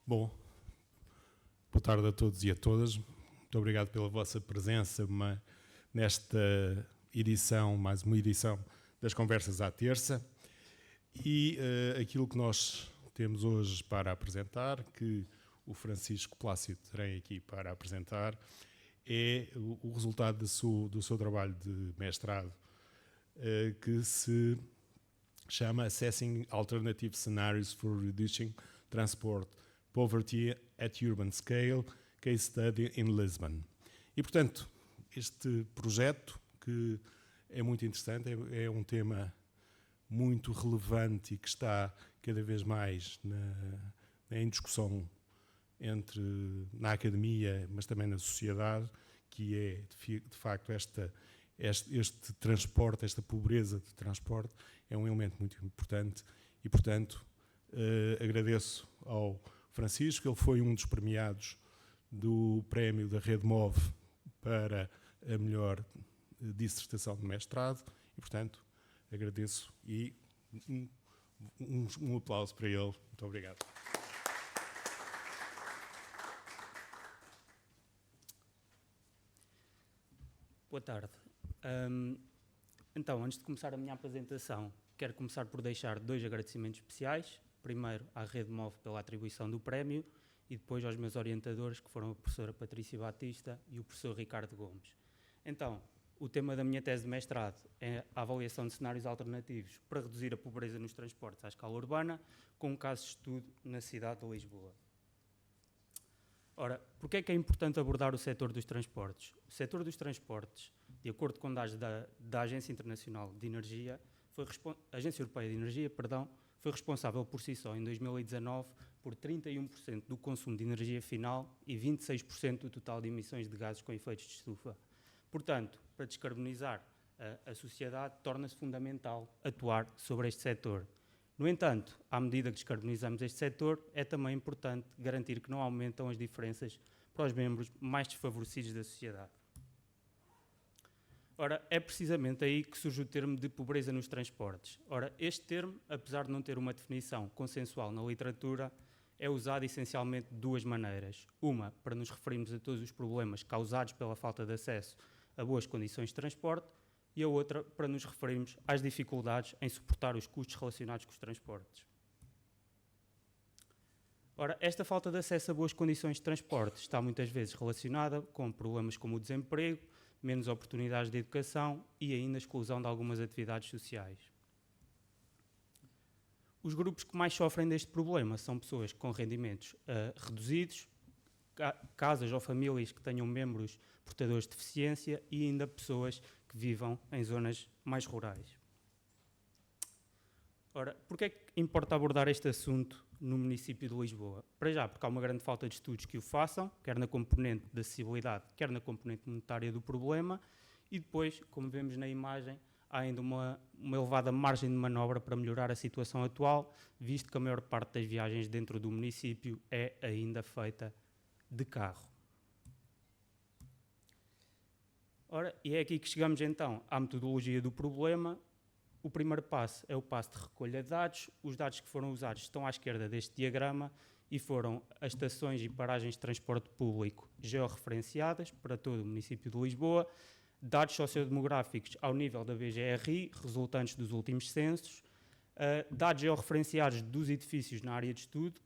Bom, boa tarde a todos e a todas. Muito obrigado pela vossa presença nesta edição, mais uma edição das Conversas à Terça. E aquilo que nós temos hoje para apresentar, que o Francisco Plácido terá aqui para apresentar, é o resultado do seu trabalho de mestrado, que se chama Assessing Alternative Scenarios for Reducing Transport Poverty at Urban Scale, Case Study in Lisbon. E, portanto, este projeto, que é muito interessante, é um tema muito relevante e que está cada vez mais em discussão na academia, mas também na sociedade, que é, de facto, este transporte, esta pobreza de transporte, é um elemento muito importante e, portanto, agradeço ao Francisco. Ele foi um dos premiados do prémio da Rede Move para a melhor dissertação de mestrado e, portanto, agradeço e um aplauso para ele. Muito obrigado. Boa tarde. Então, antes de começar a minha apresentação, quero começar por deixar 2 agradecimentos especiais. Primeiro, à Rede Move pela atribuição do prémio e depois aos meus orientadores, que foram a professora Patrícia Batista e o professor Ricardo Gomes. Então, o tema da minha tese de mestrado é a avaliação de cenários alternativos para reduzir a pobreza nos transportes à escala urbana, com um caso de estudo na cidade de Lisboa. Ora, porquê é que é importante abordar o setor dos transportes? O setor dos transportes, de acordo com dados da Agência Internacional de Energia, Agência Europeia de Energia, foi responsável por si só, em 2019, por 31% do consumo de energia final e 26% do total de emissões de gases com efeitos de estufa. Portanto, para descarbonizar a sociedade, torna-se fundamental atuar sobre este setor. No entanto, à medida que descarbonizamos este setor, é também importante garantir que não aumentam as diferenças para os membros mais desfavorecidos da sociedade. Ora, é precisamente aí que surge o termo de pobreza nos transportes. Ora, este termo, apesar de não ter uma definição consensual na literatura, é usado essencialmente de 2 maneiras. Uma, para nos referirmos a todos os problemas causados pela falta de acesso a boas condições de transporte, e a outra, para nos referirmos às dificuldades em suportar os custos relacionados com os transportes. Ora, esta falta de acesso a boas condições de transporte está muitas vezes relacionada com problemas como o desemprego, menos oportunidades de educação e ainda a exclusão de algumas atividades sociais. Os grupos que mais sofrem deste problema são pessoas com rendimentos reduzidos, casas ou famílias que tenham membros portadores de deficiência e ainda pessoas que vivam em zonas mais rurais. Ora, porquê é que importa abordar este assunto no município de Lisboa? Para já, porque há uma grande falta de estudos que o façam, quer na componente da acessibilidade, quer na componente monetária do problema, e depois, como vemos na imagem, há ainda uma elevada margem de manobra para melhorar a situação atual, visto que a maior parte das viagens dentro do município é ainda feita de carro. Ora, e é aqui que chegamos então à metodologia do problema. O primeiro passo é o passo de recolha de dados. Os dados que foram usados estão à esquerda deste diagrama e foram as estações e paragens de transporte público georreferenciadas para todo o município de Lisboa, dados sociodemográficos ao nível da VGRI, resultantes dos últimos censos, dados georreferenciados dos edifícios na área de estudo,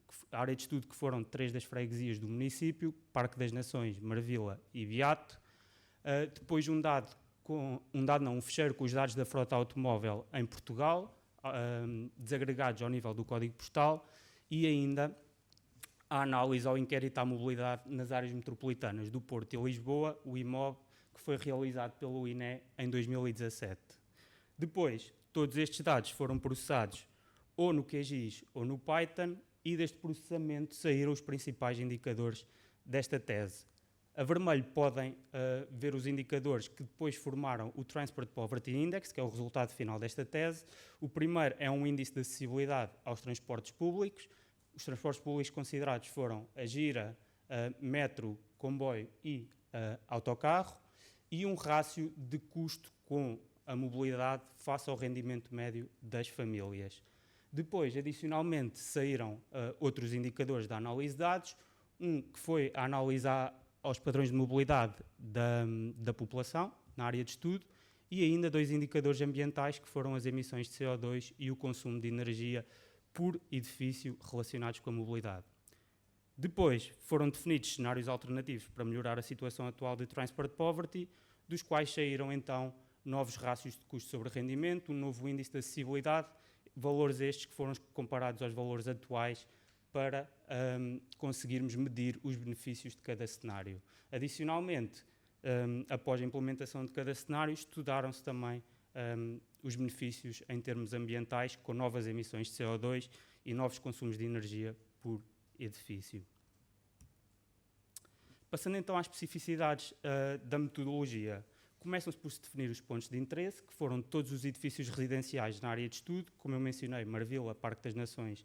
que foram 3 das freguesias do município, Parque das Nações, Marvila e Beato, depois um fecheiro com os dados da frota automóvel em Portugal, desagregados ao nível do código postal, e ainda a análise ao inquérito à mobilidade nas áreas metropolitanas do Porto e Lisboa, o IMOB, que foi realizado pelo INE em 2017. Depois, todos estes dados foram processados ou no QGIS ou no Python, e deste processamento saíram os principais indicadores desta tese. A vermelho podem ver os indicadores que depois formaram o Transport Poverty Index, que é o resultado final desta tese. O primeiro é um índice de acessibilidade aos transportes públicos. Os transportes públicos considerados foram a gira, metro, comboio e autocarro, e um rácio de custo com a mobilidade face ao rendimento médio das famílias. Depois, adicionalmente, saíram outros indicadores da análise de dados, que foi a análise aos padrões de mobilidade da população, na área de estudo, e ainda 2 indicadores ambientais, que foram as emissões de CO2 e o consumo de energia por edifício relacionados com a mobilidade. Depois, foram definidos cenários alternativos para melhorar a situação atual de transport poverty, dos quais saíram, então, novos rácios de custo sobre rendimento, um novo índice de acessibilidade, valores estes que foram comparados aos valores atuais para conseguirmos medir os benefícios de cada cenário. Adicionalmente, após a implementação de cada cenário, estudaram-se também os benefícios em termos ambientais, com novas emissões de CO2 e novos consumos de energia por edifício. Passando então às especificidades da metodologia. Começam-se por se definir os pontos de interesse, que foram todos os edifícios residenciais na área de estudo, como eu mencionei, Marvila, Parque das Nações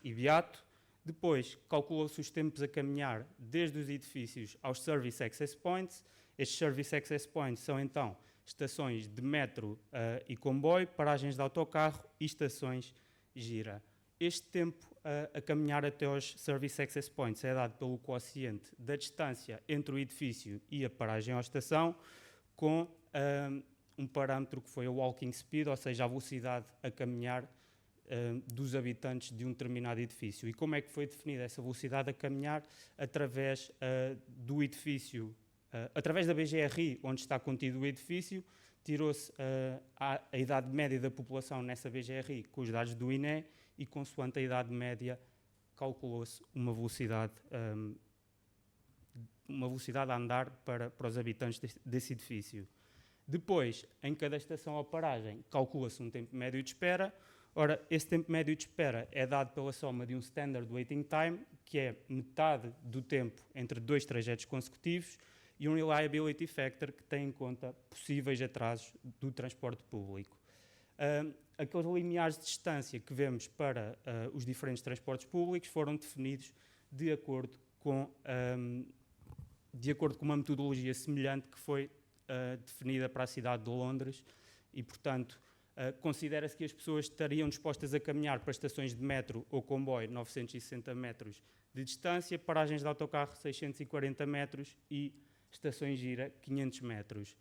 e Beato. Depois, calculou-se os tempos a caminhar desde os edifícios aos Service Access Points. Estes Service Access Points são, então, estações de metro e comboio, paragens de autocarro e estações gira. Este tempo a caminhar até aos Service Access Points é dado pelo quociente da distância entre o edifício e a paragem ou estação, com um parâmetro que foi a walking speed, ou seja, a velocidade a caminhar dos habitantes de um determinado edifício. E como é que foi definida essa velocidade a caminhar? Através do edifício, através da BGRI, onde está contido o edifício, tirou-se a idade média da população nessa BGRI com os dados do INE e, consoante a idade média, calculou-se uma velocidade a andar para os habitantes desse edifício. Depois, em cada estação ou paragem, calcula-se um tempo médio de espera. Ora, esse tempo médio de espera é dado pela soma de um Standard Waiting Time, que é metade do tempo entre 2 trajetos consecutivos, e um Reliability Factor, que tem em conta possíveis atrasos do transporte público. Aqueles limiares de distância que vemos para os diferentes transportes públicos foram definidos de acordo com uma metodologia semelhante que foi definida para a cidade de Londres e, portanto, considera-se que as pessoas estariam dispostas a caminhar para estações de metro ou comboio 960 metros de distância, paragens de autocarro 640 metros e estações gira 500 metros.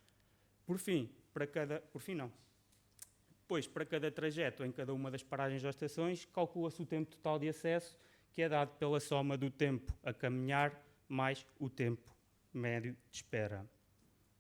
Para cada trajeto em cada uma das paragens ou estações, calcula-se o tempo total de acesso, que é dado pela soma do tempo a caminhar mais o tempo médio de espera.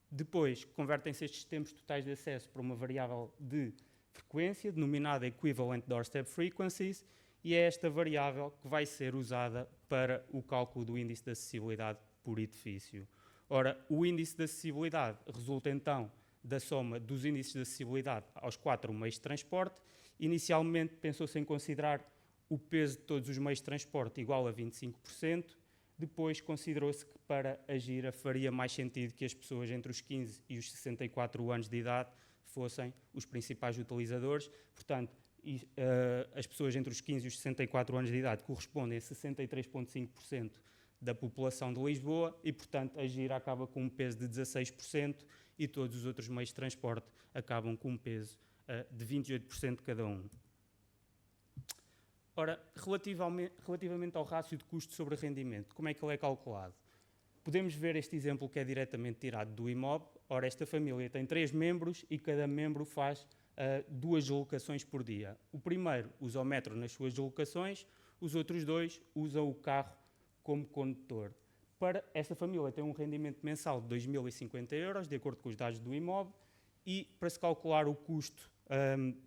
Depois, convertem-se estes tempos totais de acesso para uma variável de frequência, denominada Equivalent Doorstep Frequencies, e é esta variável que vai ser usada para o cálculo do índice de acessibilidade por edifício. Ora, o índice de acessibilidade resulta então da soma dos índices de acessibilidade aos 4 meios de transporte. Inicialmente pensou-se em considerar o peso de todos os meios de transporte igual a 25%. Depois considerou-se que para a gira faria mais sentido que as pessoas entre os 15 e os 64 anos de idade fossem os principais utilizadores. Portanto, as pessoas entre os 15 e os 64 anos de idade correspondem a 63,5% da população de Lisboa e, portanto, a gira acaba com um peso de 16% e todos os outros meios de transporte acabam com um peso de 28% cada um. Ora, relativamente ao rácio de custo sobre rendimento, como é que ele é calculado? Podemos ver este exemplo que é diretamente tirado do IMOB. Ora, esta família tem 3 membros e cada membro faz 2 deslocações por dia. O primeiro usa o metro nas suas deslocações, os outros 2 usam o carro como condutor. Para esta família tem um rendimento mensal de 2.050 €, de acordo com os dados do IMOB, e para se calcular o custo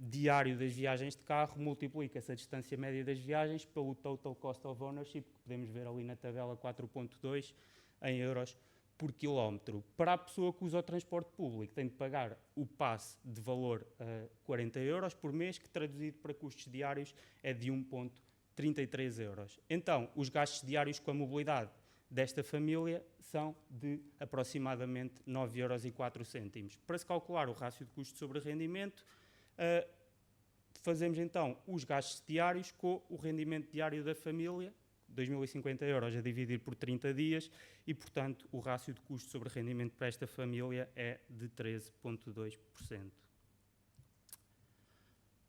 diário das viagens de carro, multiplica-se a distância média das viagens pelo Total Cost of Ownership, que podemos ver ali na tabela 4.2, em euros por quilómetro. Para a pessoa que usa o transporte público, tem de pagar o passe de valor 40 € por mês, que traduzido para custos diários é de 1,33 €. Então, os gastos diários com a mobilidade desta família são de aproximadamente 9,04 €. Para se calcular o rácio de custo sobre rendimento, fazemos então os gastos diários com o rendimento diário da família, 2.050 € a dividir por 30 dias, e, portanto, o rácio de custo sobre rendimento para esta família é de 13,2%.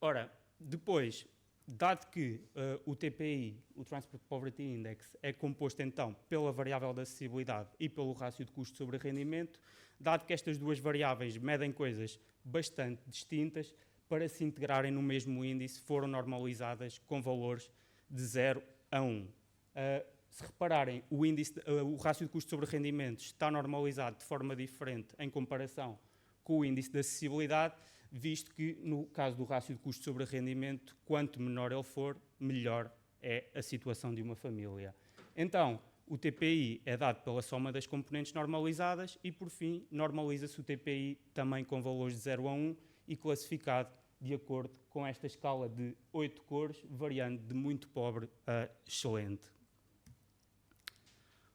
Ora, depois dado que o TPI, o Transport Poverty Index, é composto então pela variável da acessibilidade e pelo rácio de custo sobre rendimento, dado que estas duas variáveis medem coisas bastante distintas, para se integrarem no mesmo índice foram normalizadas com valores de 0 a 1. Se repararem, o rácio de custo sobre rendimento está normalizado de forma diferente em comparação com o índice de acessibilidade, visto que, no caso do rácio de custo sobre rendimento, quanto menor ele for, melhor é a situação de uma família. Então, o TPI é dado pela soma das componentes normalizadas e, por fim, normaliza-se o TPI também com valores de 0 a 1 e classificado de acordo com esta escala de 8 cores, variando de muito pobre a excelente.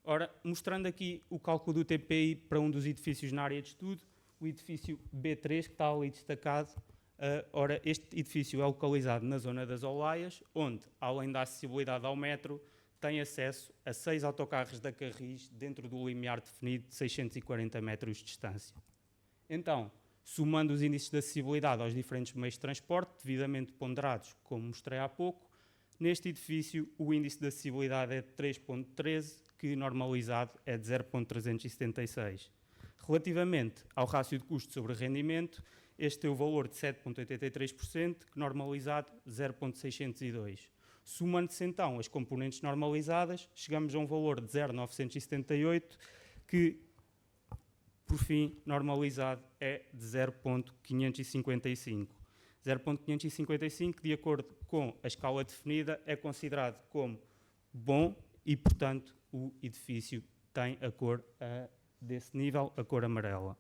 Ora, mostrando aqui o cálculo do TPI para um dos edifícios na área de estudo, o edifício B3, que está ali destacado. Ora, este edifício é localizado na zona das Olaias, onde, além da acessibilidade ao metro, tem acesso a 6 autocarros da Carris dentro do limiar definido de 640 metros de distância. Então, somando os índices de acessibilidade aos diferentes meios de transporte, devidamente ponderados, como mostrei há pouco, neste edifício o índice de acessibilidade é de 3.13, que normalizado é de 0.376. Relativamente ao rácio de custo sobre rendimento, este tem o valor de 7.83%, que normalizado 0.602. Somando-se então as componentes normalizadas, chegamos a um valor de 0.978, que, por fim, normalizado é de 0.555. 0.555, de acordo com a escala definida, é considerado como bom e, portanto, o edifício tem a cor desse nível, a cor amarela.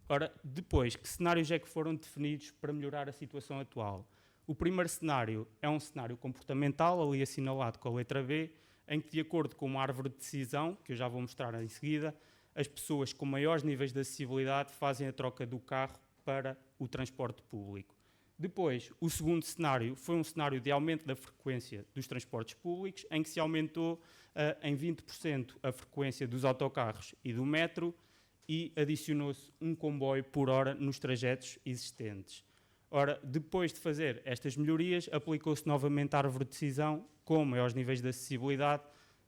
Ora, depois, que cenários é que foram definidos para melhorar a situação atual? O primeiro cenário é um cenário comportamental, ali assinalado com a letra B, em que, de acordo com uma árvore de decisão, que eu já vou mostrar em seguida, as pessoas com maiores níveis de acessibilidade fazem a troca do carro para o transporte público. Depois, o segundo cenário foi um cenário de aumento da frequência dos transportes públicos, em que se aumentou em 20% a frequência dos autocarros e do metro e adicionou-se um comboio por hora nos trajetos existentes. Ora, depois de fazer estas melhorias, aplicou-se novamente a árvore de decisão com maiores níveis de acessibilidade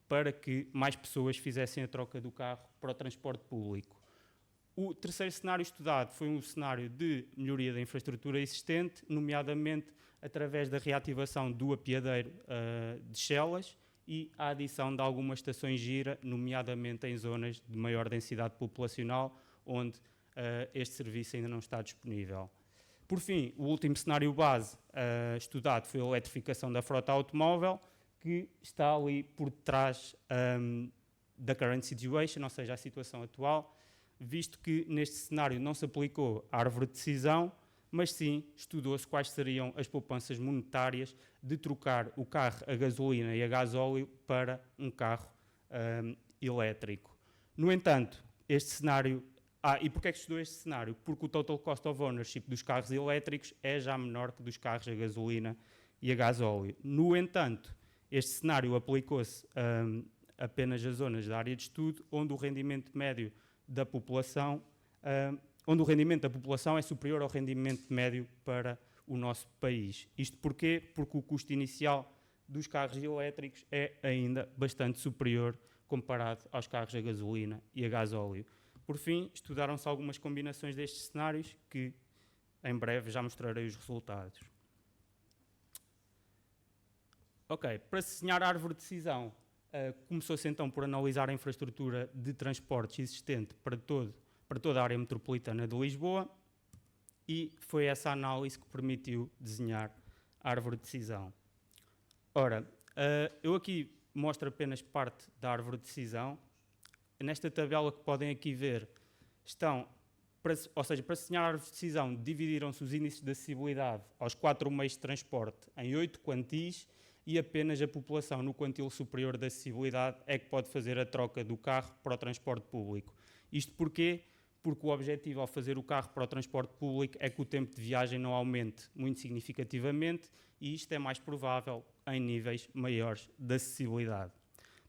para que mais pessoas fizessem a troca do carro para o transporte público. O terceiro cenário estudado foi um cenário de melhoria da infraestrutura existente, nomeadamente através da reativação do apiadeiro de Chelas e a adição de algumas estações gira, nomeadamente em zonas de maior densidade populacional, onde este serviço ainda não está disponível. Por fim, o último cenário base estudado foi a eletrificação da frota automóvel, que está ali por trás da current situation, ou seja, a situação atual, visto que neste cenário não se aplicou a árvore de decisão, mas sim estudou-se quais seriam as poupanças monetárias de trocar o carro a gasolina e a gasóleo para um carro elétrico. No entanto, este cenário... e porquê é que estudou este cenário? Porque o total cost of ownership dos carros elétricos é já menor que dos carros a gasolina e a gasóleo. No entanto, este cenário aplicou-se apenas a zonas da área de estudo, onde o rendimento médio da população, é superior ao rendimento médio para o nosso país. Isto porquê? Porque o custo inicial dos carros elétricos é ainda bastante superior comparado aos carros a gasolina e a gasóleo. Por fim, estudaram-se algumas combinações destes cenários que, em breve, já mostrarei os resultados. Ok, para se desenhar a árvore de decisão, começou-se então por analisar a infraestrutura de transportes existente para toda a área metropolitana de Lisboa e foi essa análise que permitiu desenhar a árvore de decisão. Ora, eu aqui mostro apenas parte da árvore de decisão. Nesta tabela que podem aqui ver, para se desenhar a árvore de decisão, dividiram-se os índices de acessibilidade aos 4 meios de transporte em 8 quantis e apenas a população no quantil superior da acessibilidade é que pode fazer a troca do carro para o transporte público. Isto porquê? Porque o objetivo ao fazer o carro para o transporte público é que o tempo de viagem não aumente muito significativamente e isto é mais provável em níveis maiores de acessibilidade.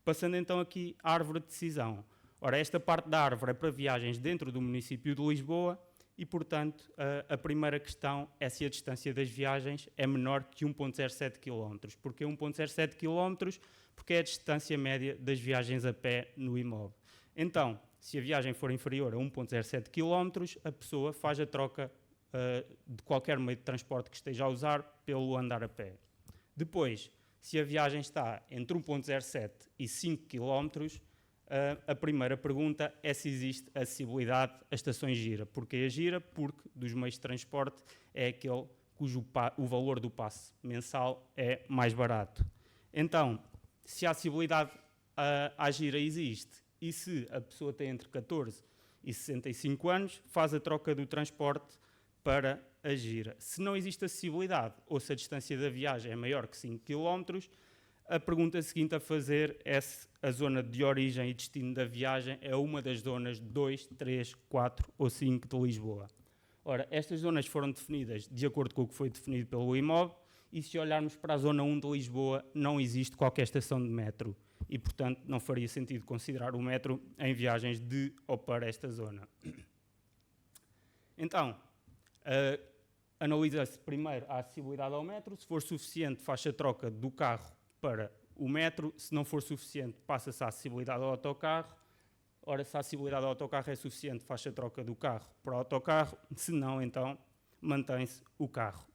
Passando então aqui à árvore de decisão. Ora, esta parte da árvore é para viagens dentro do município de Lisboa e, portanto, a primeira questão é se a distância das viagens é menor que 1,07 km. Porquê 1,07 km? Porque é a distância média das viagens a pé no IMOB. Então, se a viagem for inferior a 1,07 km, a pessoa faz a troca de qualquer meio de transporte que esteja a usar pelo andar a pé. Depois, se a viagem está entre 1,07 e 5 km, a primeira pergunta é se existe acessibilidade a estações Gira. Porquê a Gira? Porque dos meios de transporte é aquele cujo o valor do passe mensal é mais barato. Então, se a acessibilidade à Gira existe e se a pessoa tem entre 14 e 65 anos, faz a troca do transporte para a Gira. Se não existe acessibilidade ou se a distância da viagem é maior que 5 km, a pergunta seguinte a fazer é se a zona de origem e destino da viagem é uma das zonas 2, 3, 4 ou 5 de Lisboa. Ora, estas zonas foram definidas de acordo com o que foi definido pelo IMOB e se olharmos para a zona 1 de Lisboa não existe qualquer estação de metro e, portanto, não faria sentido considerar o metro em viagens de ou para esta zona. Então, analisa-se primeiro a acessibilidade ao metro. Se for suficiente, faz a troca do carro para o metro. Se não for suficiente, passa-se a acessibilidade ao autocarro. Ora, se a acessibilidade ao autocarro é suficiente, faz a troca do carro para o autocarro. Se não, então, mantém-se o carro.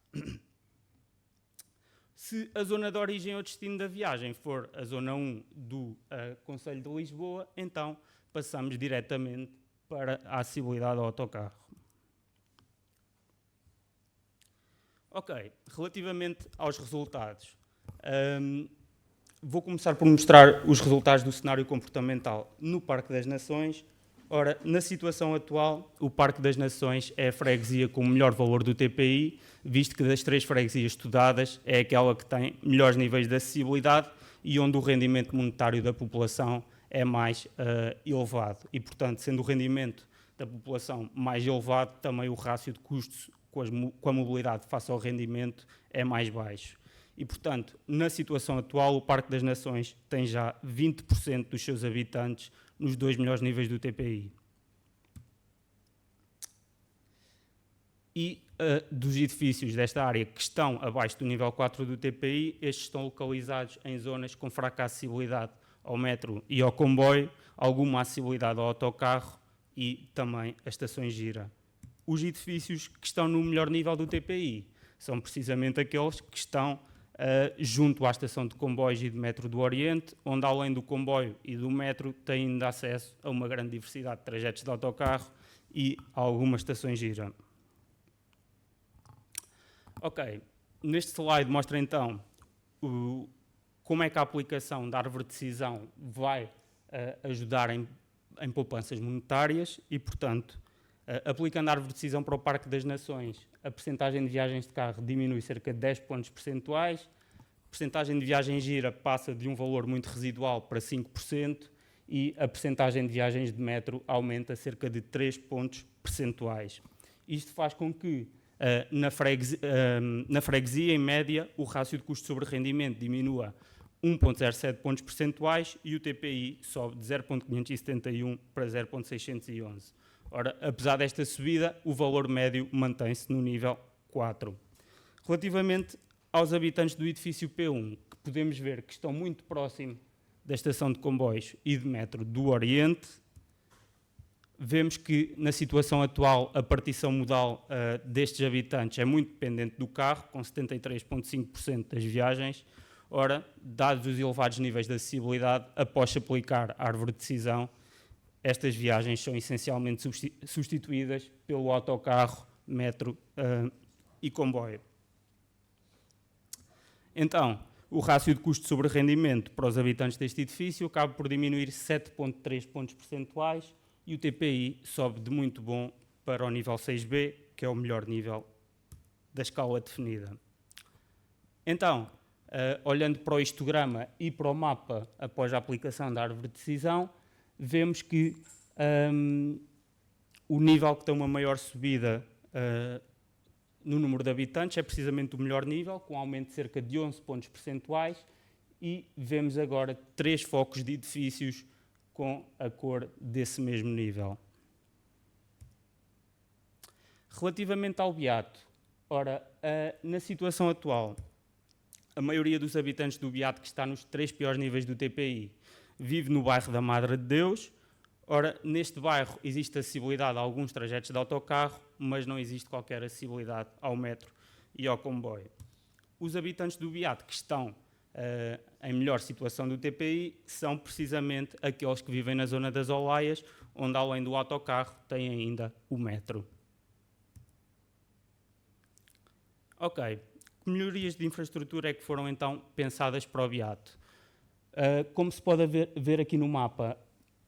Se a zona de origem ou destino da viagem for a zona 1 do Concelho de Lisboa, então passamos diretamente para a acessibilidade ao autocarro. Ok, relativamente aos resultados, vou começar por mostrar os resultados do cenário comportamental no Parque das Nações. Ora, na situação atual, o Parque das Nações é a freguesia com o melhor valor do TPI, visto que das 3 freguesias estudadas é aquela que tem melhores níveis de acessibilidade e onde o rendimento monetário da população é mais elevado. E, portanto, sendo o rendimento da população mais elevado, também o rácio de custos com a mobilidade face ao rendimento é mais baixo. E, portanto, na situação atual, o Parque das Nações tem já 20% dos seus habitantes nos 2 melhores níveis do TPI. E dos edifícios desta área que estão abaixo do nível 4 do TPI, estes estão localizados em zonas com fraca acessibilidade ao metro e ao comboio, alguma acessibilidade ao autocarro e também as estações Gira. Os edifícios que estão no melhor nível do TPI são precisamente aqueles que estão junto à estação de comboios e de metro do Oriente, onde além do comboio e do metro têm ainda acesso a uma grande diversidade de trajetos de autocarro e a algumas estações Gira. Ok, neste slide mostra então como é que a aplicação da árvore de decisão vai ajudar em poupanças monetárias e, portanto, aplicando a árvore de decisão para o Parque das Nações, a percentagem de viagens de carro diminui cerca de 10 pontos percentuais, a percentagem de viagens Gira passa de um valor muito residual para 5% e a percentagem de viagens de metro aumenta cerca de 3 pontos percentuais. Isto faz com que, na freguesia, em média, o rácio de custo sobre rendimento diminua 1,07 pontos percentuais e o TPI sobe de 0,571 para 0,611. Ora, apesar desta subida, o valor médio mantém-se no nível 4. Relativamente aos habitantes do edifício P1, que podemos ver que estão muito próximo da estação de comboios e de metro do Oriente, vemos que, na situação atual, a partição modal destes habitantes é muito dependente do carro, com 73,5% das viagens. Ora, dados os elevados níveis de acessibilidade, após se aplicar a árvore de decisão, estas viagens são essencialmente substituídas pelo autocarro, metro e comboio. Então, o rácio de custo sobre rendimento para os habitantes deste edifício acaba por diminuir 7,3 pontos percentuais e o TPI sobe de muito bom para o nível 6B, que é o melhor nível da escala definida. Então, olhando para o histograma e para o mapa após a aplicação da árvore de decisão, vemos que o nível que tem uma maior subida no número de habitantes é precisamente o melhor nível, com um aumento de cerca de 11 pontos percentuais, e vemos agora 3 focos de edifícios com a cor desse mesmo nível. Relativamente ao Beato, ora, na situação atual, a maioria dos habitantes do Beato, que está nos 3 piores níveis do TPI, vive no bairro da Madre de Deus. Ora, neste bairro existe acessibilidade a alguns trajetos de autocarro, mas não existe qualquer acessibilidade ao metro e ao comboio. Os habitantes do Beato que estão em melhor situação do TPI são precisamente aqueles que vivem na zona das Olaias, onde além do autocarro tem ainda o metro. Ok, que melhorias de infraestrutura é que foram então pensadas para o Beato? Como se pode ver aqui no mapa,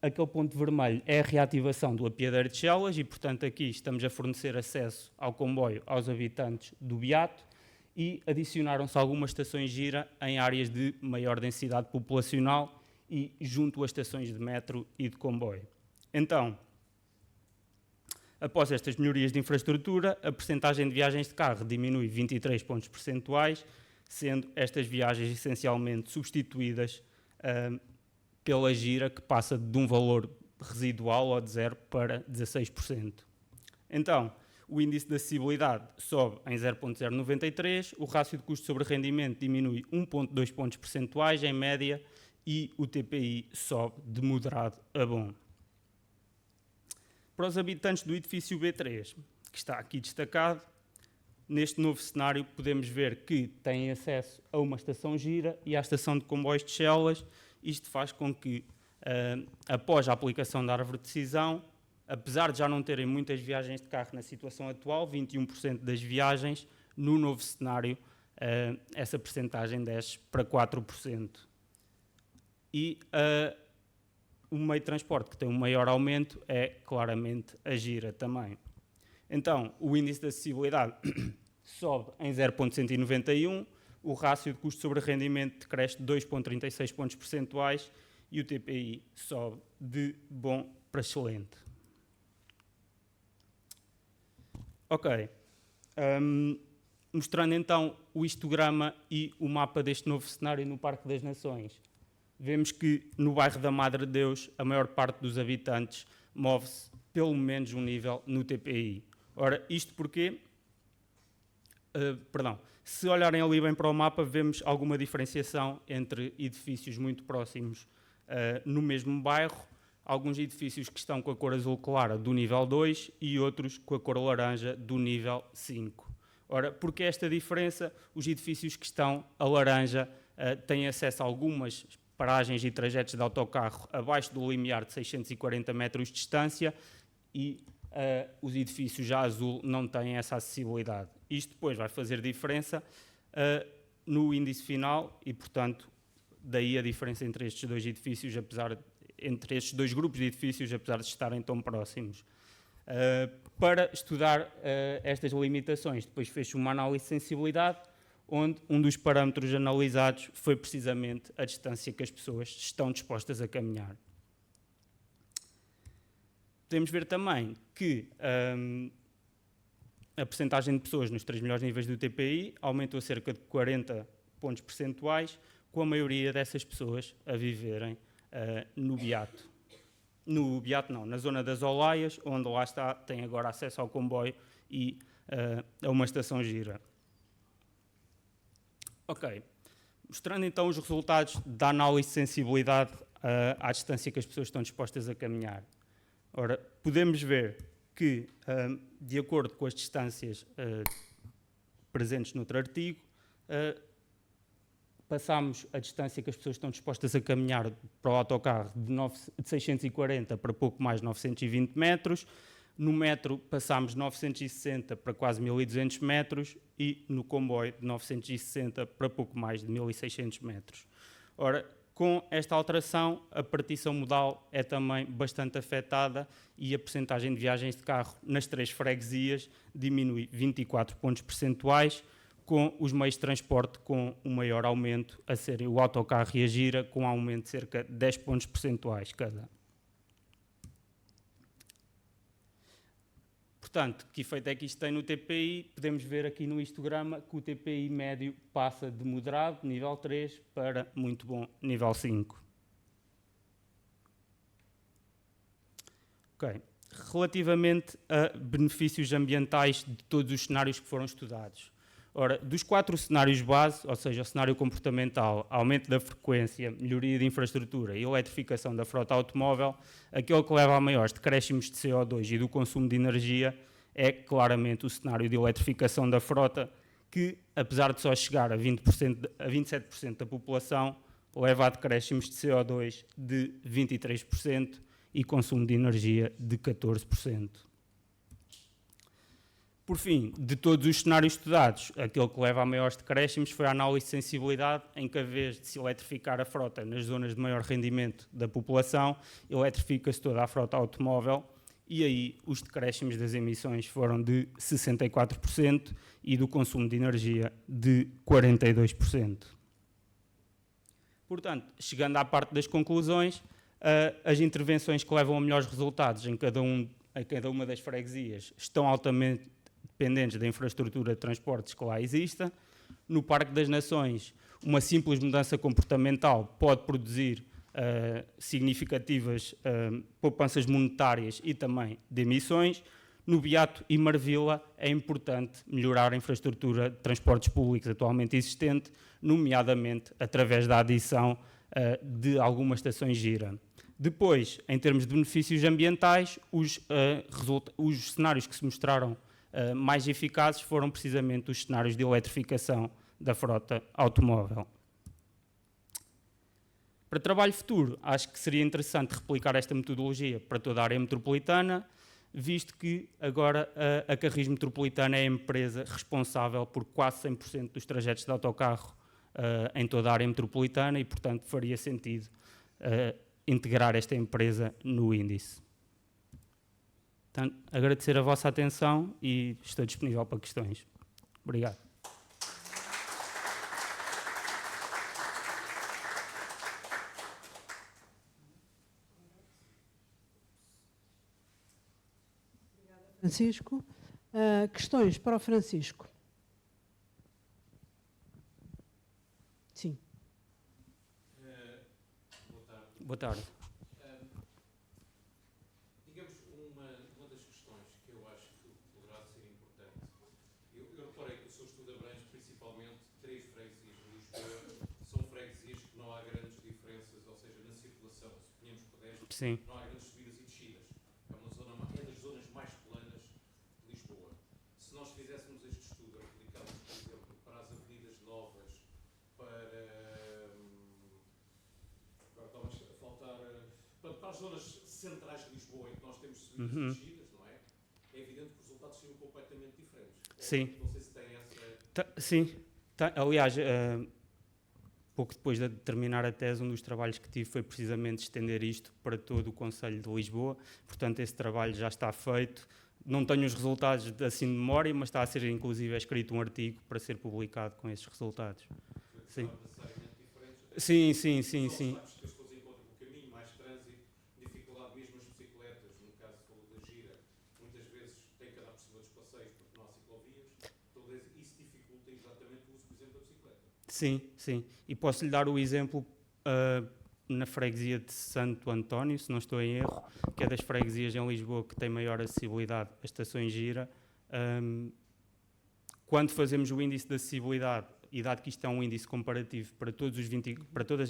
aquele ponto vermelho é a reativação do apiadeiro de Chelas e, portanto, aqui estamos a fornecer acesso ao comboio aos habitantes do Beato e adicionaram-se algumas estações gira em áreas de maior densidade populacional e junto a estações de metro e de comboio. Então, após estas melhorias de infraestrutura, a percentagem de viagens de carro diminui 23 pontos percentuais, sendo estas viagens essencialmente substituídas pela gira, que passa de um valor residual ou de 0 para 16%. Então, o índice de acessibilidade sobe em 0,093, o rácio de custo sobre rendimento diminui 1,2 pontos percentuais em média e o TPI sobe de moderado a bom. Para os habitantes do edifício B3, que está aqui destacado, neste novo cenário podemos ver que têm acesso a uma estação gira e à estação de comboios de Chelas. Isto faz com que, após a aplicação da árvore de decisão, apesar de já não terem muitas viagens de carro na situação atual, 21% das viagens, no novo cenário, essa percentagem desce para 4%. E o meio de transporte que tem um maior aumento é, claramente, a gira também. Então, o índice de acessibilidade sobe em 0,191, o rácio de custo sobre rendimento decresce de 2,36 pontos percentuais e o TPI sobe de bom para excelente. Ok. Mostrando então o histograma e o mapa deste novo cenário no Parque das Nações. Vemos que no bairro da Madre de Deus a maior parte dos habitantes move-se pelo menos um nível no TPI. Ora, isto porquê? Se olharem ali bem para o mapa, vemos alguma diferenciação entre edifícios muito próximos no mesmo bairro, alguns edifícios que estão com a cor azul clara do nível 2 e outros com a cor laranja do nível 5. Ora, porque esta diferença? Os edifícios que estão a laranja têm acesso a algumas paragens e trajetos de autocarro abaixo do limiar de 640 metros de distância e os edifícios já azul não têm essa acessibilidade. Isto depois vai fazer diferença no índice final e, portanto, daí a diferença entre estes dois edifícios, entre estes dois grupos de edifícios, apesar de estarem tão próximos. Para estudar estas limitações, depois fez uma análise de sensibilidade, onde um dos parâmetros analisados foi precisamente a distância que as pessoas estão dispostas a caminhar. Podemos ver também que a percentagem de pessoas nos 3 melhores níveis do TPI aumentou cerca de 40 pontos percentuais, com a maioria dessas pessoas a viverem no Beato. No Beato não, na zona das Olaias, onde lá está, tem agora acesso ao comboio e a uma estação gira. Ok, mostrando então os resultados da análise de sensibilidade à distância que as pessoas estão dispostas a caminhar. Ora, podemos ver que, de acordo com as distâncias presentes noutro artigo, passámos a distância que as pessoas estão dispostas a caminhar para o autocarro de 640 para pouco mais de 920 metros, no metro passámos de 960 para quase 1200 metros e no comboio de 960 para pouco mais de 1600 metros. Ora, com esta alteração, a partição modal é também bastante afetada e a percentagem de viagens de carro nas 3 freguesias diminui 24 pontos percentuais, com os meios de transporte com um maior aumento a serem o autocarro e a gira, com um aumento de cerca de 10 pontos percentuais cada. Portanto, que efeito é que isto tem no TPI? Podemos ver aqui no histograma que o TPI médio passa de moderado, nível 3, para muito bom, nível 5. Ok. Relativamente a benefícios ambientais de todos os cenários que foram estudados. Ora, dos 4 cenários base, ou seja, o cenário comportamental, aumento da frequência, melhoria de infraestrutura e eletrificação da frota automóvel, aquele que leva a maiores decréscimos de CO2 e do consumo de energia é claramente o cenário de eletrificação da frota, que, apesar de só chegar a 27% da população, leva a decréscimos de CO2 de 23% e consumo de energia de 14%. Por fim, de todos os cenários estudados, aquele que leva a maiores decréscimos foi a análise de sensibilidade, em que, a vez de se eletrificar a frota nas zonas de maior rendimento da população, eletrifica-se toda a frota automóvel, e aí os decréscimos das emissões foram de 64% e do consumo de energia de 42%. Portanto, chegando à parte das conclusões, as intervenções que levam a melhores resultados em cada uma das freguesias estão altamente dependentes da infraestrutura de transportes que lá exista. No Parque das Nações, uma simples mudança comportamental pode produzir significativas poupanças monetárias e também de emissões. No Beato e Marvila é importante melhorar a infraestrutura de transportes públicos atualmente existente, nomeadamente através da adição de algumas estações gira. Depois, em termos de benefícios ambientais, os cenários que se mostraram mais eficazes foram precisamente os cenários de eletrificação da frota automóvel. Para trabalho futuro, acho que seria interessante replicar esta metodologia para toda a área metropolitana, visto que agora a Carris Metropolitana é a empresa responsável por quase 100% dos trajetos de autocarro em toda a área metropolitana e, portanto, faria sentido integrar esta empresa no índice. Portanto, agradecer a vossa atenção e estou disponível para questões. Obrigado. Francisco. Questões para o Francisco? Sim. Boa tarde. Digamos, uma das questões que eu acho que poderá ser importante, eu reparei que o seu estudo abrange principalmente 3 freguesias de Lisboa, são freguesias que não há grandes diferenças, ou seja, na circulação, se ponhamos pedestres, Sim. não há grandes subidas e descidas. É das zonas mais planas de Lisboa. Se nós fizéssemos este estudo, aplicássemos, por exemplo, para as avenidas novas, para as zonas centrais de Lisboa, em que nós temos subidas e descidas, não é? É evidente que os resultados seriam completamente diferentes. Sim. Não sei se tem essa... Sim. Aliás, pouco depois de terminar a tese, um dos trabalhos que tive foi precisamente estender isto para todo o Concelho de Lisboa. Portanto, esse trabalho já está feito. Não tenho os resultados assim de memória, mas está a ser inclusive escrito um artigo para ser publicado com esses resultados. Sim. Sim. Sim. E posso lhe dar o exemplo na freguesia de Santo António, se não estou em erro, que é das freguesias em Lisboa que tem maior acessibilidade a estações gira. Quando fazemos o índice de acessibilidade, e dado que isto é um índice comparativo para todas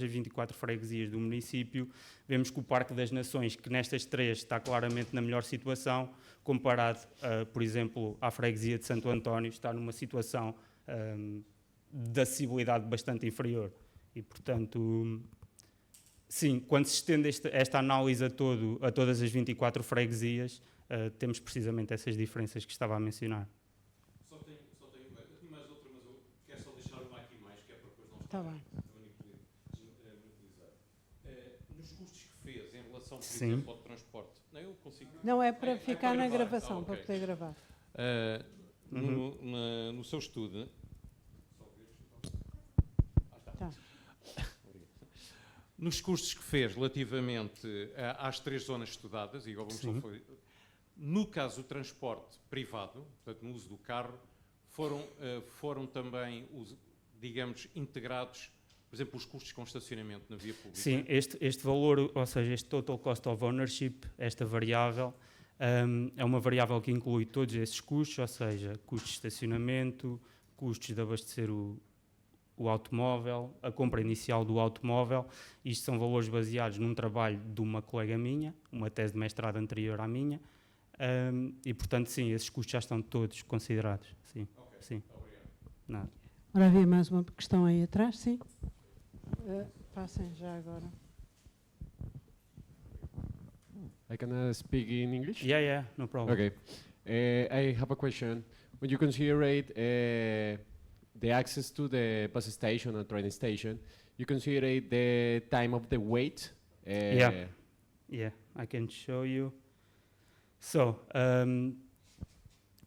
as 24 freguesias do município, vemos que o Parque das Nações, que nestas 3 está claramente na melhor situação, comparado, por exemplo, à freguesia de Santo António, está numa situação de acessibilidade bastante inferior. E, portanto, sim, quando se estende esta análise a todas as 24 freguesias, temos precisamente essas diferenças que estava a mencionar. Só tenho mais outra, mas eu quero só deixar uma aqui mais, que é para depois não estar a monopolizar. Nos custos que fez em relação, por Sim. exemplo, ao transporte, eu consigo... Não, é para ficar na gravar. gravação, Ok. para poder gravar. No seu estudo... Tá. Nos custos que fez relativamente às 3 zonas estudadas, e agora vamos só... No caso do transporte privado, portanto, no uso do carro, foram também, digamos, integrados, por exemplo, os custos com estacionamento na via pública? Sim, este valor, ou seja, este total cost of ownership, esta variável, É uma variável que inclui todos esses custos, ou seja, custos de estacionamento, custos de abastecer o automóvel, a compra inicial do automóvel. Isto são valores baseados num trabalho de uma colega minha, uma tese de mestrado anterior à minha, e portanto, sim, esses custos já estão todos considerados. Sim, Ok, sim. obrigado. Nada. Ora, havia mais uma questão aí atrás, sim? Passem já agora. I can speak in English? Yeah, no problem. Okay. I have a question. When you consider the access to the bus station or train station, you consider the time of the wait? Yeah. Yeah, I can show you. So,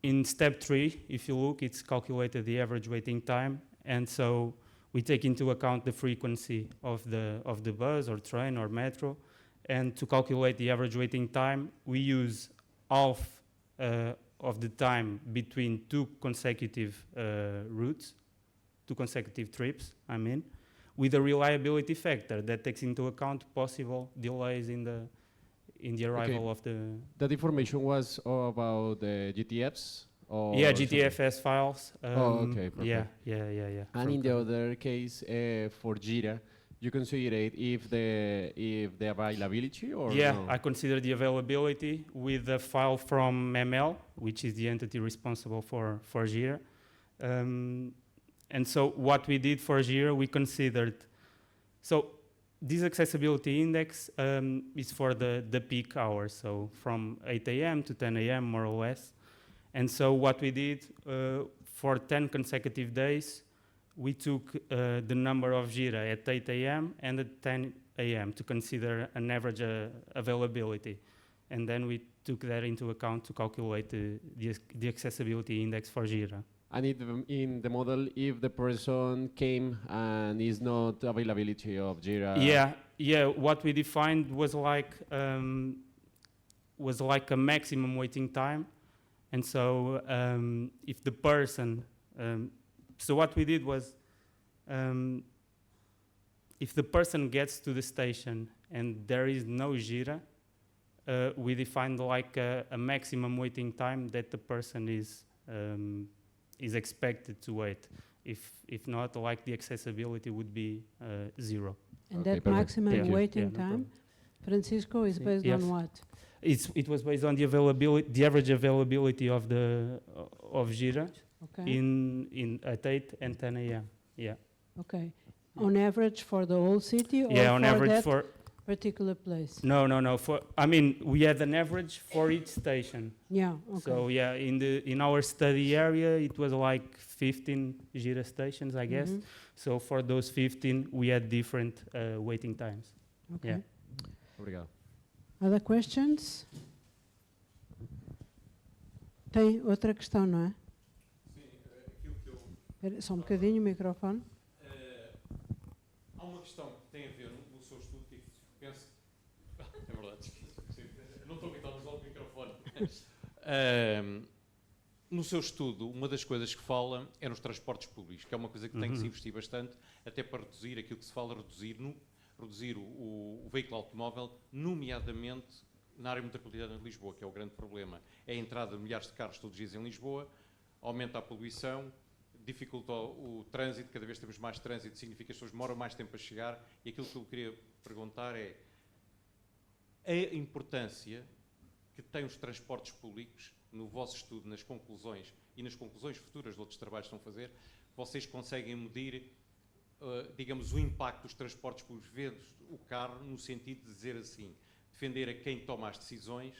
in step 3, if you look, it's calculated the average waiting time, and so we take into account the frequency of the bus or train or metro, and to calculate the average waiting time, we use half of the time between two consecutive routes, two consecutive trips, I mean, with a reliability factor that takes into account possible delays in the arrival of the... That information was about the GTFs? Or Yeah, something? GTFS files. Okay, perfect. Yeah. And in the other case, for Jira, you consider if the availability or Yeah, no? I consider the availability with the file from ML, which is the entity responsible for Jira. And so what we did for Jira, we considered, so this accessibility index is for the peak hours, so from 8 a.m. to 10 a.m. more or less. And so what we did for 10 consecutive days, we took the number of Jira at 8 a.m. and at 10 a.m. to consider an average availability. And then we took that into account to calculate the accessibility index for Jira. And in the model, if the person came and is not availability of Jira? Yeah. What we defined was like a maximum waiting time. And so if the person, so what we did was, if the person gets to the station and there is no Jira, we defined like a maximum waiting time that the person is expected to wait. If not, like the accessibility would be 0. And Okay, that perfect. maximum Yeah. waiting Yeah, no time, problem. Francisco, is Sí. based Yes. on what? It was based on the availability, the average availability of Jira Okay. at 8 and 10 a.m. Yeah. Okay. On average for the whole city or Yeah, on for average that for particular place? no. We had an average for each station. Yeah, okay. So yeah, in our study area, it was like 15 Jira stations, I guess. Mhm. So for those 15, we had different waiting times. Okay. Yeah. Obrigado. Other questions? Tem outra questão, não é? Sim, aquilo que eu... Espera só um bocadinho o microfone. Há uma questão que tem a ver no seu estudo que penso... É verdade, não estou a gritar, mas o microfone. No seu estudo, uma das coisas que fala é nos transportes públicos, que é uma coisa que tem que se investir bastante, até para reduzir aquilo que se fala, reduzir o veículo automóvel, nomeadamente na área metropolitana de Lisboa, que é o grande problema. É a entrada de milhares de carros todos os dias em Lisboa, aumenta a poluição, dificulta o trânsito, cada vez temos mais trânsito, significa que as pessoas demoram mais tempo a chegar, e aquilo que eu queria perguntar é a importância que têm os transportes públicos no vosso estudo, nas conclusões e nas conclusões futuras de outros trabalhos que estão a fazer. Vocês conseguem medir, digamos, o impacto dos transportes públicos, vendo o carro no sentido de dizer assim, defender a quem toma as decisões,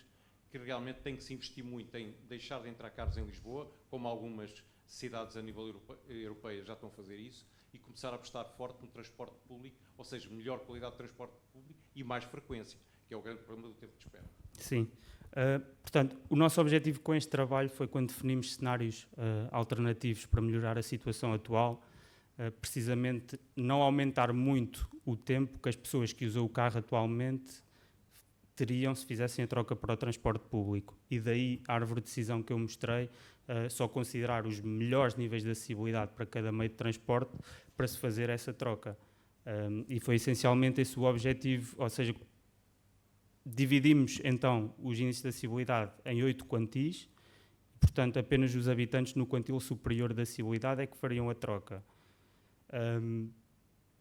que realmente tem que se investir muito em deixar de entrar carros em Lisboa, como algumas cidades a nível europeu já estão a fazer isso, e começar a apostar forte no transporte público, ou seja, melhor qualidade de transporte público e mais frequência, que é o grande problema do tempo de espera. Sim. Portanto, o nosso objetivo com este trabalho foi, quando definimos cenários alternativos para melhorar a situação atual, precisamente não aumentar muito o tempo que as pessoas que usam o carro atualmente teriam se fizessem a troca para o transporte público. E daí a árvore de decisão que eu mostrei, só considerar os melhores níveis de acessibilidade para cada meio de transporte para se fazer essa troca. E foi essencialmente esse o objetivo, ou seja, Dividimos então os índices de acessibilidade em 8 quantis, portanto apenas os habitantes no quantil superior da acessibilidade é que fariam a troca.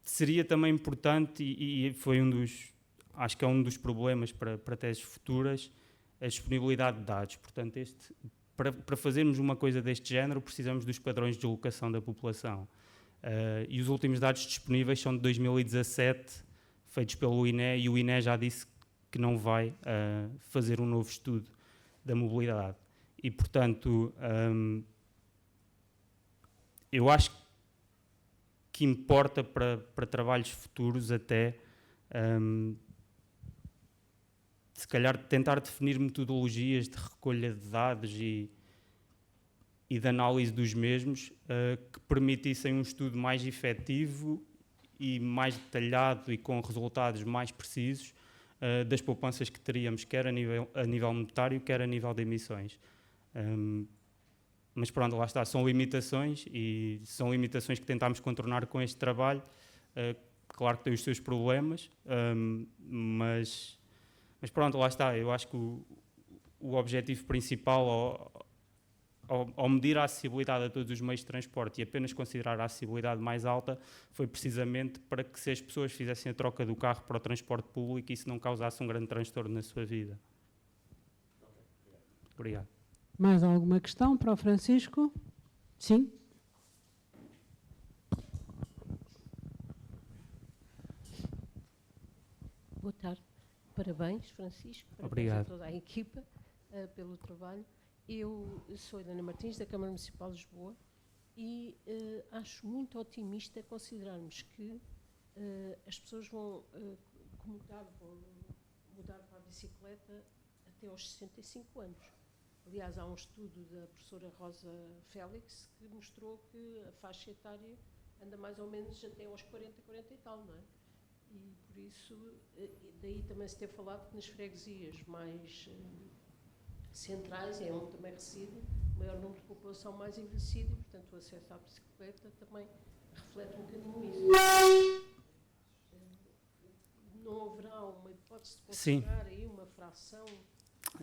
Seria também importante, e foi acho que é um dos problemas para teses futuras, a disponibilidade de dados. Portanto, para fazermos uma coisa deste género, precisamos dos padrões de deslocação da população. E os últimos dados disponíveis são de 2017, feitos pelo INE, e o INE já disse que não vai fazer um novo estudo da mobilidade. E, portanto, eu acho que importa para trabalhos futuros até, se calhar, tentar definir metodologias de recolha de dados e de análise dos mesmos que permitissem um estudo mais efetivo e mais detalhado e com resultados mais precisos das poupanças que teríamos, quer a nível monetário, quer a nível de emissões. Mas pronto, lá está, são limitações, e são limitações que tentámos contornar com este trabalho. Claro que tem os seus problemas, mas pronto, lá está. Eu acho que o objetivo principal, ao medir a acessibilidade a todos os meios de transporte e apenas considerar a acessibilidade mais alta, foi precisamente para que, se as pessoas fizessem a troca do carro para o transporte público, isso não causasse um grande transtorno na sua vida. Obrigado. Mais alguma questão para o Francisco? Sim? Boa tarde. Parabéns, Francisco. Parabéns Obrigado. a toda a equipa pelo trabalho. Eu sou Helena Martins, da Câmara Municipal de Lisboa, e acho muito otimista considerarmos que as pessoas vão mudar para a bicicleta até aos 65 anos. Aliás, há um estudo da professora Rosa Félix que mostrou que a faixa etária anda mais ou menos até aos 40, 40 e tal, não é? E por isso, daí também se ter falado que nas freguesias mais centrais, é onde também reside o maior número de população mais envelhecida, e portanto o acesso à bicicleta também reflete um bocadinho isso. Não haverá uma hipótese de considerar aí uma fração?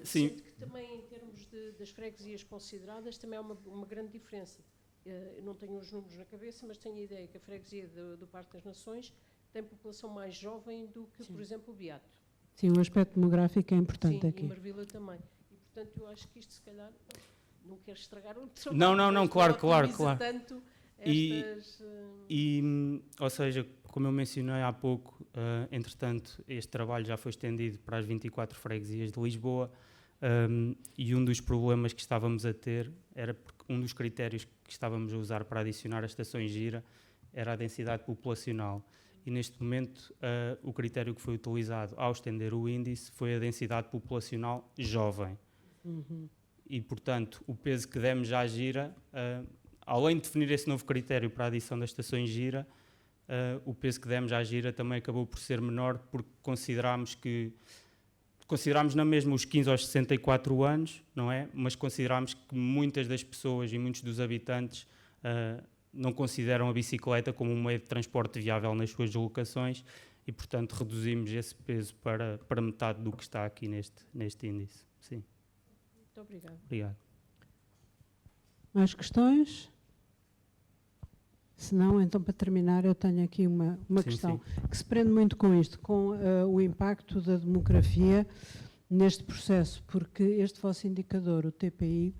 Sim. Sinto que também, em termos das freguesias consideradas, também há uma grande diferença. Eu não tenho os números na cabeça, mas tenho a ideia que a freguesia do Parque das Nações tem população mais jovem do que, por exemplo, o Beato. Sim, o aspecto demográfico é importante. Sim, aqui. e Marvila também. E, portanto, eu acho que isto, se calhar, não quero estragar o trabalho. Não, claro. Tanto ou seja, como eu mencionei há pouco, entretanto, este trabalho já foi estendido para as 24 freguesias de Lisboa, e um dos problemas que estávamos a ter era porque um dos critérios que estávamos a usar para adicionar as estações Gira era a densidade populacional. E neste momento o critério que foi utilizado ao estender o índice foi a densidade populacional jovem. E, portanto, o peso que demos à Gira, além de definir esse novo critério para a adição das estações Gira, o peso que demos à Gira também acabou por ser menor, porque considerámos na mesma os 15 aos 64 anos, não é? Mas considerámos que muitas das pessoas e muitos dos habitantes não consideram a bicicleta como um meio de transporte viável nas suas deslocações, e, portanto, reduzimos esse peso para metade do que está aqui neste índice. Sim. Muito obrigada. Obrigado. Mais questões? Se não, então, para terminar, eu tenho aqui uma questão que se prende muito com isto, com o impacto da demografia neste processo, porque este vosso indicador, o TPI,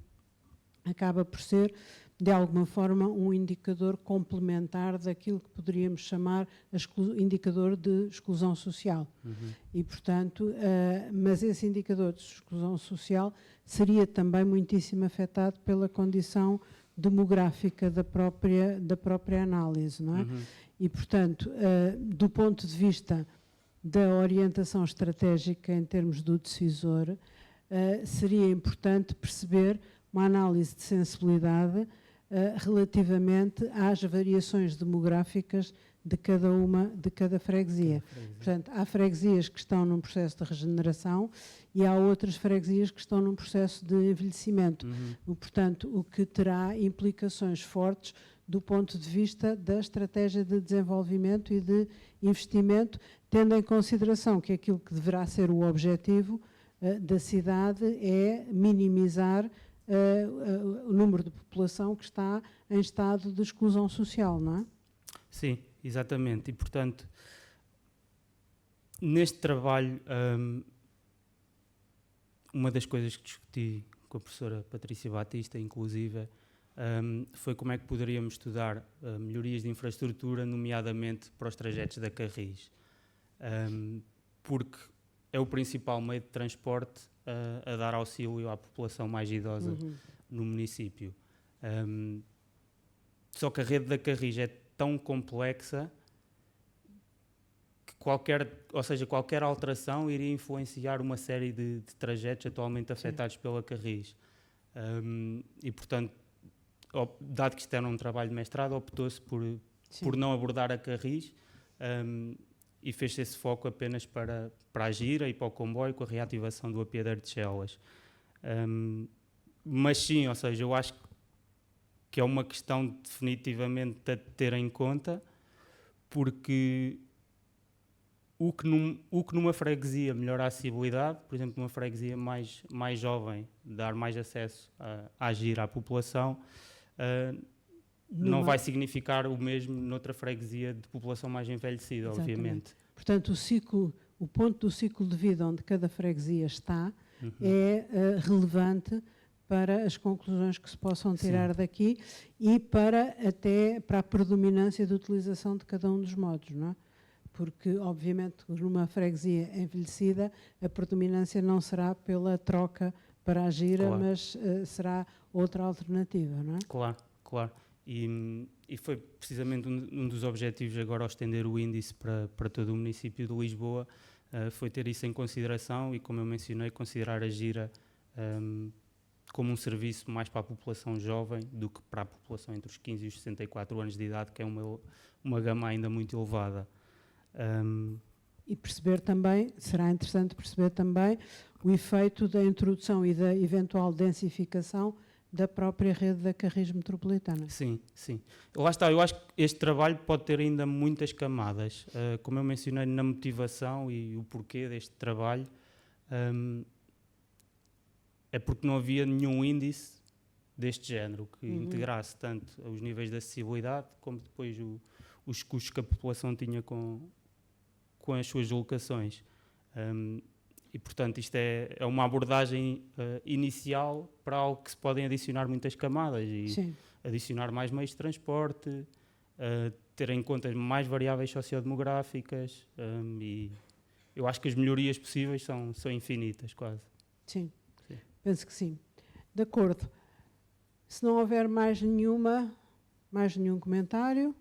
acaba por ser, de alguma forma, um indicador complementar daquilo que poderíamos chamar indicador de exclusão social. E, portanto, mas esse indicador de exclusão social seria também muitíssimo afetado pela condição demográfica da própria análise, não é? E, portanto, do ponto de vista da orientação estratégica em termos do decisor, seria importante perceber uma análise de sensibilidade relativamente às variações demográficas de cada freguesia. Portanto, há freguesias que estão num processo de regeneração e há outras freguesias que estão num processo de envelhecimento. Portanto, o que terá implicações fortes do ponto de vista da estratégia de desenvolvimento e de investimento, tendo em consideração que aquilo que deverá ser o objetivo da cidade é minimizar o número de população que está em estado de exclusão social, não é? Sim, exatamente. E, portanto, neste trabalho, uma das coisas que discuti com a professora Patrícia Batista, inclusive, foi como é que poderíamos estudar melhorias de infraestrutura, nomeadamente para os trajetos da Carris. Porque é o principal meio de transporte a dar auxílio à população mais idosa no município. Só que a rede da Carris é tão complexa que qualquer alteração iria influenciar uma série de trajetos atualmente afetados pela Carris. E, portanto, dado que isto era um trabalho de mestrado, optou-se por não abordar a Carris e fez esse foco apenas para a Gira e para o comboio, com a reativação do apiadeiro de Chelas. Mas sim, ou seja, eu acho que é uma questão definitivamente a ter em conta, porque o que numa freguesia melhora a acessibilidade, por exemplo, numa freguesia mais jovem, dar mais acesso à Gira à população, não vai significar o mesmo noutra freguesia de população mais envelhecida, obviamente. Portanto, o ponto do ciclo de vida onde cada freguesia está é relevante para as conclusões que se possam tirar daqui e para a predominância da utilização de cada um dos modos, não é? Porque, obviamente, numa freguesia envelhecida, a predominância não será pela troca para a Gira, mas será outra alternativa, não é? Claro. E foi precisamente um dos objetivos agora ao estender o índice para todo o município de Lisboa, foi ter isso em consideração e, como eu mencionei, considerar a Gira como um serviço mais para a população jovem do que para a população entre os 15 e os 64 anos de idade, que é uma gama ainda muito elevada. E perceber também, será interessante perceber também o efeito da introdução e da eventual densificação da própria rede da Carris metropolitana. Sim. Lá está, eu acho que este trabalho pode ter ainda muitas camadas. Como eu mencionei na motivação e o porquê deste trabalho, é porque não havia nenhum índice deste género que integrasse tanto os níveis de acessibilidade como depois os custos que a população tinha com as suas locações. E, portanto, isto é uma abordagem inicial para algo que se podem adicionar muitas camadas e adicionar mais meios de transporte, ter em conta mais variáveis sociodemográficas e eu acho que as melhorias possíveis são infinitas, quase. Sim, penso que sim. De acordo. Se não houver mais nenhum comentário...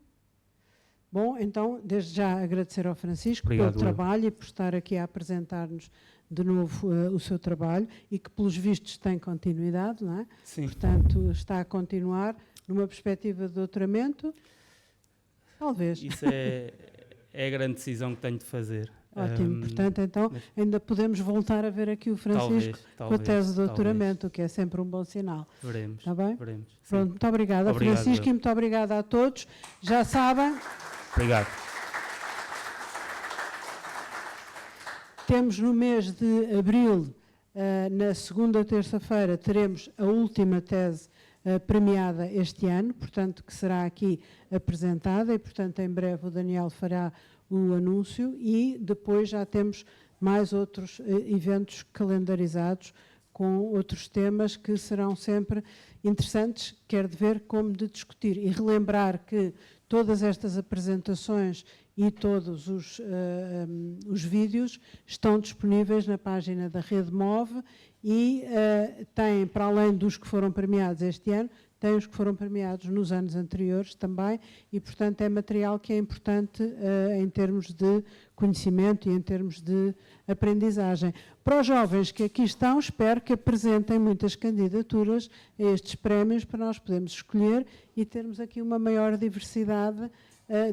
Bom, então, desde já agradecer ao Francisco pelo trabalho e por estar aqui a apresentar-nos de novo o seu trabalho e que, pelos vistos, tem continuidade, não é? Sim. Portanto, está a continuar numa perspectiva de doutoramento, talvez. Isso é a grande decisão que tenho de fazer. Ótimo, portanto, então, ainda podemos voltar a ver aqui o Francisco com a tese de doutoramento, o que é sempre um bom sinal. Veremos. Está bem? Veremos. Pronto, muito obrigada, Francisco, e muito obrigada a todos. Já sabem... Obrigado. Temos no mês de abril, na segunda terça-feira, teremos a última tese premiada este ano, portanto, que será aqui apresentada e, portanto, em breve o Daniel fará o anúncio e depois já temos mais outros eventos calendarizados com outros temas que serão sempre interessantes, quer de ver como de discutir. E relembrar que todas estas apresentações e todos os vídeos estão disponíveis na página da Rede Move e têm, para além dos que foram premiados este ano, tem os que foram premiados nos anos anteriores também e, portanto, é material que é importante em termos de conhecimento e em termos de aprendizagem. Para os jovens que aqui estão, espero que apresentem muitas candidaturas a estes prémios para nós podermos escolher e termos aqui uma maior diversidade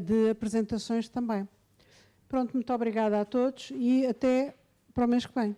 de apresentações também. Pronto, muito obrigada a todos e até para o mês que vem.